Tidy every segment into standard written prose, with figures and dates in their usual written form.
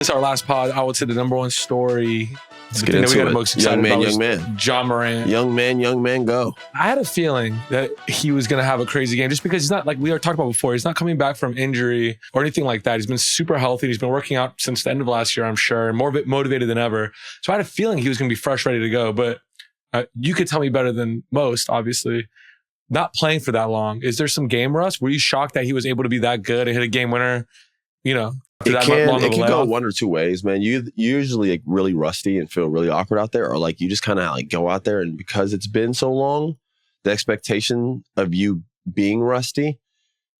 It's our last pod. I would say the number one story. Let's get into it. Most excited Young man. Ja Morant. Young man, go. I had a feeling that he was going to have a crazy game just because he's not, like we were talking about before, he's not coming back from injury or anything like that. He's been super healthy. He's been working out since the end of last year, I'm sure, and more motivated than ever. So I had a feeling he was going to be fresh, ready to go. But you could tell me better than most, obviously. Not playing for that long. Is there some game rust? Were you shocked that he was able to be that good and hit a game winner? You know, it can go one or two ways, man. You usually like really rusty and feel really awkward out there, or like you just kind of like go out there and because it's been so long, the expectation of you being rusty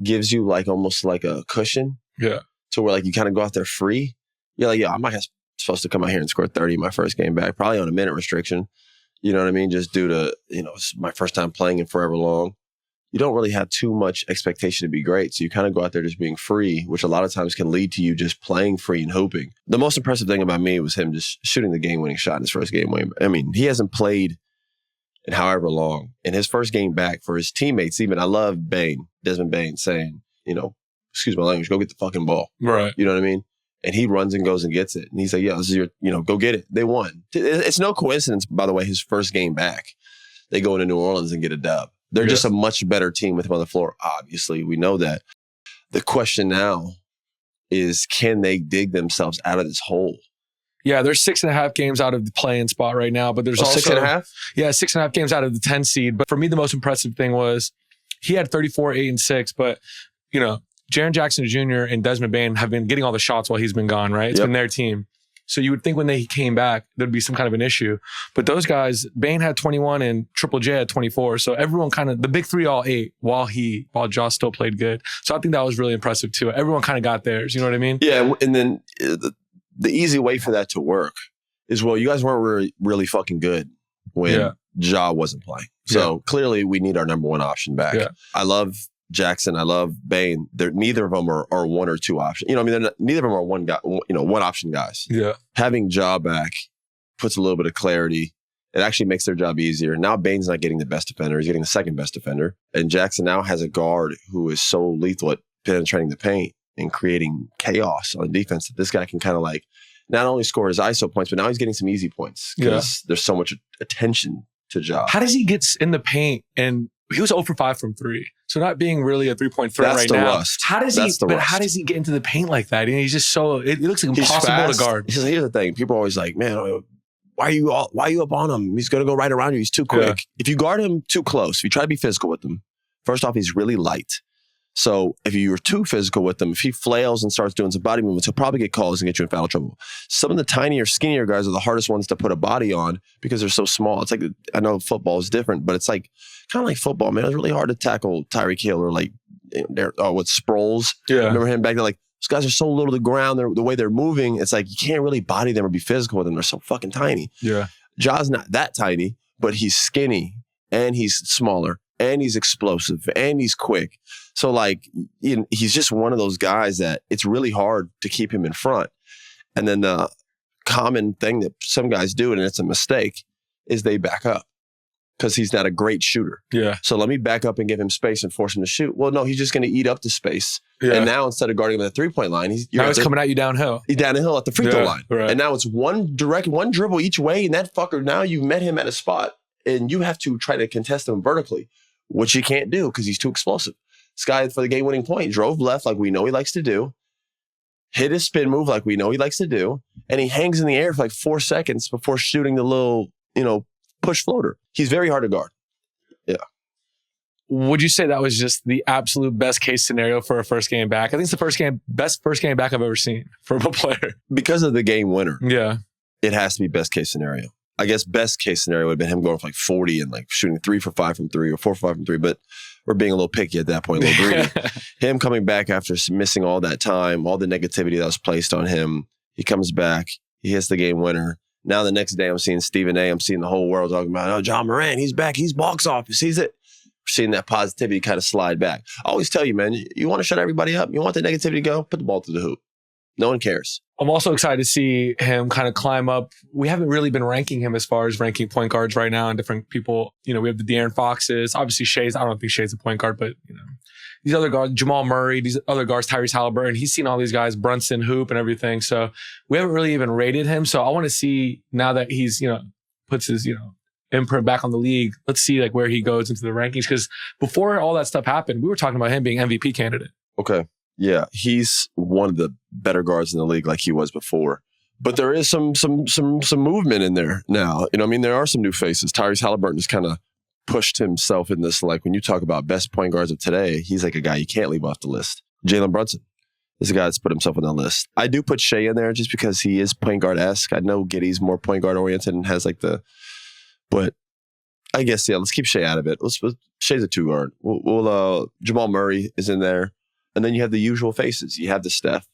gives you like almost like a cushion. Yeah. So where like you kind of go out there free. You're like, yeah, I'm not supposed to come out here and score 30 my first game back, probably on a minute restriction. You know what I mean? Just due to, it's my first time playing in forever long. You don't really have too much expectation to be great. So you kind of go out there just being free, which a lot of times can lead to you just playing free and hooping. The most impressive thing about me was him just shooting the game-winning shot in his first game. I mean, he hasn't played in however long. In his first game back for his teammates, even I love Desmond Bain saying, excuse my language, go get the fucking ball. Right. You know what I mean? And he runs and goes and gets it. And he's like, yeah, this is your, go get it. They won. It's no coincidence, by the way, his first game back, they go into New Orleans and get a dub. They're just a much better team with him on the floor. Obviously, we know that. The question now is, can they dig themselves out of this hole? Yeah, they're 6.5 games out of the play-in spot right now, but there's also 6.5? Yeah, 6.5 games out of the 10 seed. But for me, the most impressive thing was he had 34, 8, and 6. But Jaren Jackson Jr. and Desmond Bain have been getting all the shots while he's been gone. Right, it's been their team. So you would think when they came back, there'd be some kind of an issue. But those guys, Bain had 21 and Triple J had 24. So everyone the big three all ate while Ja still played good. So I think that was really impressive too. Everyone kind of got theirs. You know what I mean? Yeah. And then the easy way for that to work is, well, you guys weren't really fucking good when Ja wasn't playing. So clearly we need our number one option back. Yeah. I love Jackson, I love Bain. Neither of them are one or two options. Neither of them are one guy, one option guys. Yeah. Having Ja back puts a little bit of clarity. It actually makes their job easier. Now Bain's not getting the best defender; he's getting the second best defender. And Jackson now has a guard who is so lethal at penetrating the paint and creating chaos on defense that this guy can kind of like not only score his ISO points, but now he's getting some easy points because there's so much attention to Ja. How does he get in the paint? And he was 0 for 5 from 3. So not being really a three-point threat right now. Rust. How does he get into the paint like that? He's just so, it looks like impossible to guard. Here's the thing. People are always like, man, why are you up on him? He's going to go right around you. He's too quick. Yeah. If you guard him too close, if you try to be physical with him, first off, he's really light. So if you're too physical with him, if he flails and starts doing some body movements, he'll probably get calls and get you in foul trouble. Some of the tinier, skinnier guys are the hardest ones to put a body on because they're so small. It's like, I know football is different, but it's like kind of like football, man. It's really hard to tackle Tyreek Hill or like with Sproles. Yeah. Remember him back there? Like, those guys are so little to the ground. The way they're moving, it's like you can't really body them or be physical with them. They're so fucking tiny. Yeah. Ja's not that tiny, but he's skinny and he's smaller. And he's explosive, and he's quick. So, like, he's just one of those guys that it's really hard to keep him in front. And then the common thing that some guys do, and it's a mistake, is they back up because he's not a great shooter. Yeah. So let me back up and give him space and force him to shoot. Well, no, he's just going to eat up the space. Yeah. And now instead of guarding him at the three-point line, he's coming at you downhill. He's down the hill at the free throw line. Right. And now it's one dribble each way, and that fucker, now you've met him at a spot, and you have to try to contest him vertically, which you can't do because he's too explosive. This guy, for the game-winning point, drove left like we know he likes to do, hit his spin move like we know he likes to do, and he hangs in the air for like 4 seconds before shooting the little, push floater. He's very hard to guard. Yeah. Would you say that was just the absolute best case scenario for a first game back? I think it's the best first game back I've ever seen from a player. Because of the game winner. Yeah. It has to be best case scenario. I guess best case scenario would have been him going for like 40 and like shooting 3 for 5 from 3 or 4 for 5 from 3. But we're being a little picky at that point, a little greedy. Him coming back after missing all that time, all the negativity that was placed on him. He comes back. He hits the game winner. Now the next day I'm seeing Stephen A. I'm seeing the whole world talking about, Ja Morant, he's back. He's box office. He's it. We're seeing that positivity kind of slide back. I always tell you, man, you want to shut everybody up? You want the negativity to go? Put the ball through the hoop. No one cares. I'm also excited to see him kind of climb up. We haven't really been ranking him as far as ranking point guards right now and different people. We have the De'Aaron Foxes. Obviously, Shai's. I don't think Shai's a point guard, but, these other guards, Jamal Murray, these other guards, Tyrese Halliburton. He's seen all these guys, Brunson, Hoop, and everything. So we haven't really even rated him. So I want to see now that he's, puts his, imprint back on the league. Let's see like where he goes into the rankings. Because before all that stuff happened, we were talking about him being MVP candidate. Okay. Yeah. He's one of the better guards in the league like he was before. But there is some movement in there now. There are some new faces. Tyrese Halliburton has kind of pushed himself in this, like when you talk about best point guards of today, he's like a guy you can't leave off the list. Jalen Brunson is a guy that's put himself on that list. I do put Shea in there just because he is point guard-esque. I know Giddey's more point guard oriented and has but I guess, let's keep Shea out of it. Shea's a 2 guard. Jamal Murray is in there. And then you have the usual faces. You have the Steph,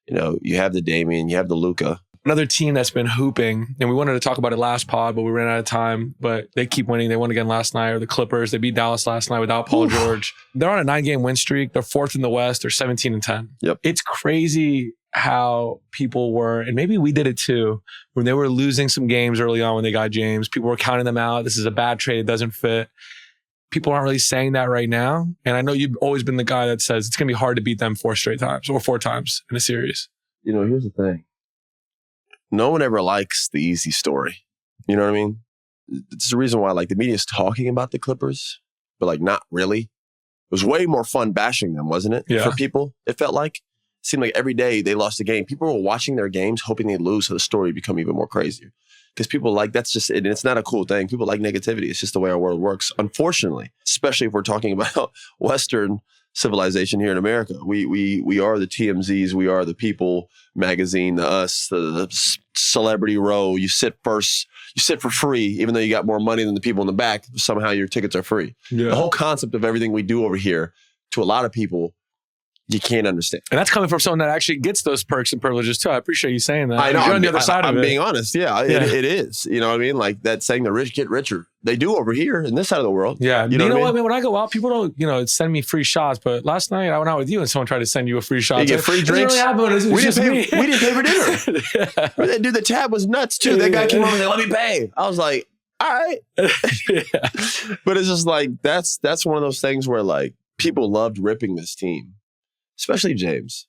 you have the Damian, you have the Luka. Another team that's been hooping, and we wanted to talk about it last pod, but we ran out of time. But they keep winning. They won again last night, or the Clippers. They beat Dallas last night without Paul George. They're on a 9-game win streak. They're 4th in the West. They're 17-10. Yep. It's crazy how people were, and maybe we did it too, when they were losing some games early on when they got James. People were counting them out. This is a bad trade. It doesn't fit. People aren't really saying that right now. And I know you've always been the guy that says it's going to be hard to beat them 4 straight times or 4 times in a series. Here's the thing. No one ever likes the easy story. You know what I mean? It's the reason why the media is talking about the Clippers, but not really. It was way more fun bashing them, wasn't it? Yeah. For people, it felt like. It seemed like every day they lost a game. People were watching their games hoping they'd lose so the story would become even more crazier. Because people that's just it. And it's not a cool thing. People like negativity. It's just the way our world works. Unfortunately, especially if we're talking about Western civilization here in America. We are the TMZs. We are the People magazine, the Us, the celebrity row. You sit first. You sit for free, even though you got more money than the people in the back. Somehow your tickets are free. Yeah. The whole concept of everything we do over here, to a lot of people, you can't understand. And that's coming from someone that actually gets those perks and privileges too. I appreciate you saying that. I know. You're on the other side of it. I'm being honest. Yeah, it is. You know what I mean? Like that saying the rich get richer. They do over here in this side of the world. Yeah. You know what I mean? When I go out, people don't, send me free shots. But last night I went out with you and someone tried to send you a free shot. You get free drinks. We didn't pay for dinner. Yeah. Dude, the tab was nuts too. That guy came over and said, "Let me pay." I was like, all right. Yeah. But it's just that's one of those things where people loved ripping this team. Especially James.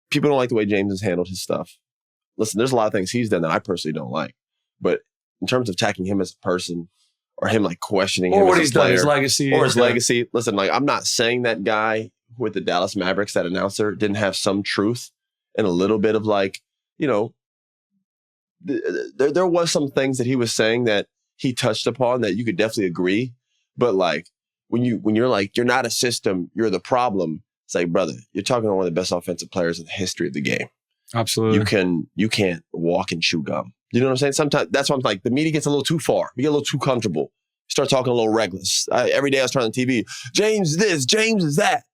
People don't like the way James has handled his stuff. Listen, there's a lot of things he's done that I personally don't like. But in terms of attacking him as a person or him questioning him or what as he's a player, done, his legacy. Or his legacy. Listen, I'm not saying that guy with the Dallas Mavericks, that announcer, didn't have some truth and a little bit of there was some things that he was saying that he touched upon that you could definitely agree. But when you're you're not a system, you're the problem. It's brother, you're talking to one of the best offensive players in the history of the game. Absolutely. You can't walk and chew gum. You know what I'm saying? Sometimes that's why I'm the media gets a little too far. We get a little too comfortable. Start talking a little reckless. Every day I was turning on TV. James is this. James is that.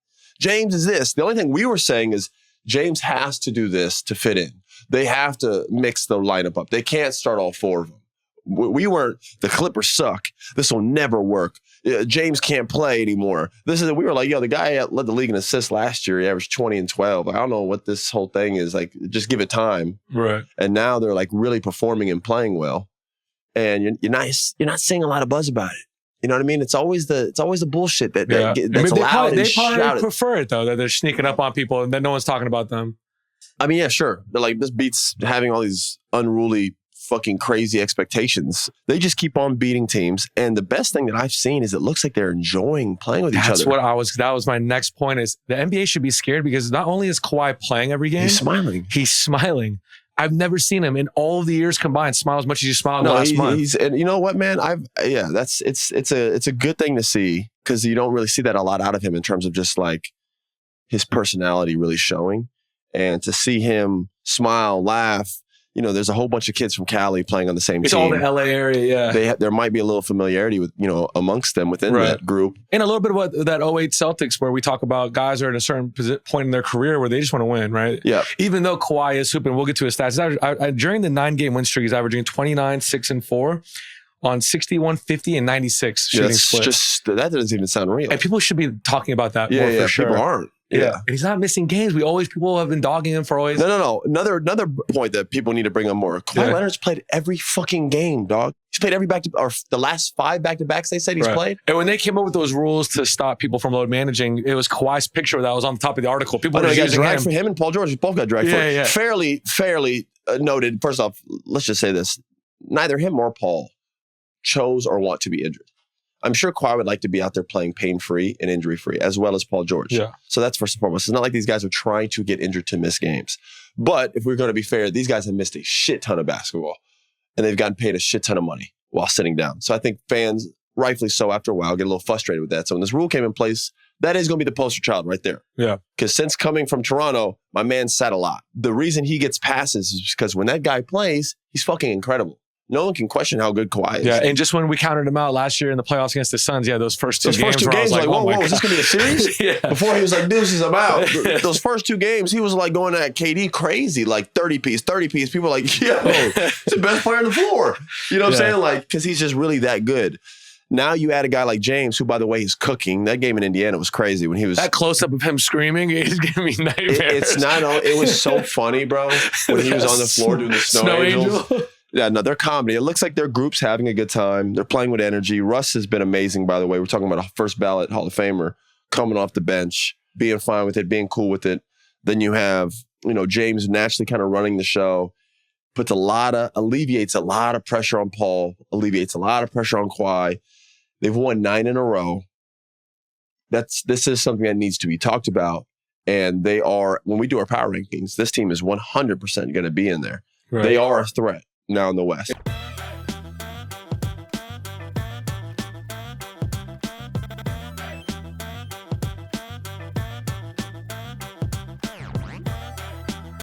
James is this. The only thing we were saying is James has to do this to fit in. They have to mix the lineup up. They can't start all 4 of them. We weren't, the Clippers suck. This will never work. James can't play anymore. We were the guy led the league in assists last year. He averaged 20 and 12. I don't know what this whole thing is. Just give it time. Right. And now they're really performing and playing well. And you're not seeing a lot of buzz about it. You know what I mean? It's always the bullshit that's loud and shouted. They probably prefer it though, that they're sneaking up on people and then no one's talking about them. I mean, yeah, sure. They're this beats having all these unruly fucking crazy expectations. They just keep on beating teams. And the best thing that I've seen is it looks like they're enjoying playing with each other. That was my next point is the NBA should be scared because not only is Kawhi playing every game, he's smiling. I've never seen him in all of the years combined smile as much as you smiled last month. And you know what, man? It's a good thing to see because you don't really see that a lot out of him in terms of just his personality really showing. And to see him smile, laugh, there's a whole bunch of kids from Cali playing on the same team. It's all the LA area, yeah. There might be a little familiarity with, amongst them within that group. And a little bit of that 08 Celtics where we talk about guys are at a certain point in their career where they just want to win, right? Yeah. Even though Kawhi is hooping, we'll get to his stats. During the 9-game win streak, he's averaging 29, 6, and 4 on 61, 50, and 96 shooting splits. That doesn't even sound real. And people should be talking about that more for sure. People aren't. Yeah. And he's not missing games. People have been dogging him for always. No. Another point that people need to bring up more. Kawhi Leonard's played every fucking game, dog. He's played or the last 5 back-to-backs they said he's played. And when they came up with those rules to stop people from load managing, it was Kawhi's picture that was on the top of the article. People got dragged for him and Paul George. Both got dragged for it. Yeah. Fairly noted. First off, let's just say this. Neither him or Paul chose or want to be injured. I'm sure Kawhi would like to be out there playing pain-free and injury-free, as well as Paul George. Yeah. So that's first and foremost. It's not like these guys are trying to get injured to miss games. But if we're going to be fair, these guys have missed a shit ton of basketball, and they've gotten paid a shit ton of money while sitting down. So I think fans, rightfully so after a while, get a little frustrated with that. So when this rule came in place, that is going to be the poster child right there. Yeah. Because since coming from Toronto, my man sat a lot. The reason he gets passes is because when that guy plays, he's fucking incredible. No one can question how good Kawhi is. Yeah, and just when we counted him out last year in the playoffs against the Suns, those first two games, I was like, whoa, is this going to be a series? Yeah. Before he was like, deuces, I'm out. Those first 2 games, he was like going at KD crazy, like 30-piece. People were like, yo, he's the best player on the floor. You know what I'm saying? Like, because he's just really that good. Now you add a guy like James, who, by the way, is cooking. That game in Indiana was crazy when he was... That close-up of him screaming is giving me nightmares. It was so funny, bro, when he was on the floor doing the Snow Angel. Yeah, no, they're comedy. It looks like their group's having a good time. They're playing with energy. Russ has been amazing, by the way. We're talking about a first ballot Hall of Famer coming off the bench, being fine with it, being cool with it. Then you have, James naturally kind of running the show, alleviates a lot of pressure on Paul, alleviates a lot of pressure on Kawhi. They've won 9 in a row. This is something that needs to be talked about. And they are, when we do our power rankings, this team is 100% going to be in there. Right. They are a threat now in the West.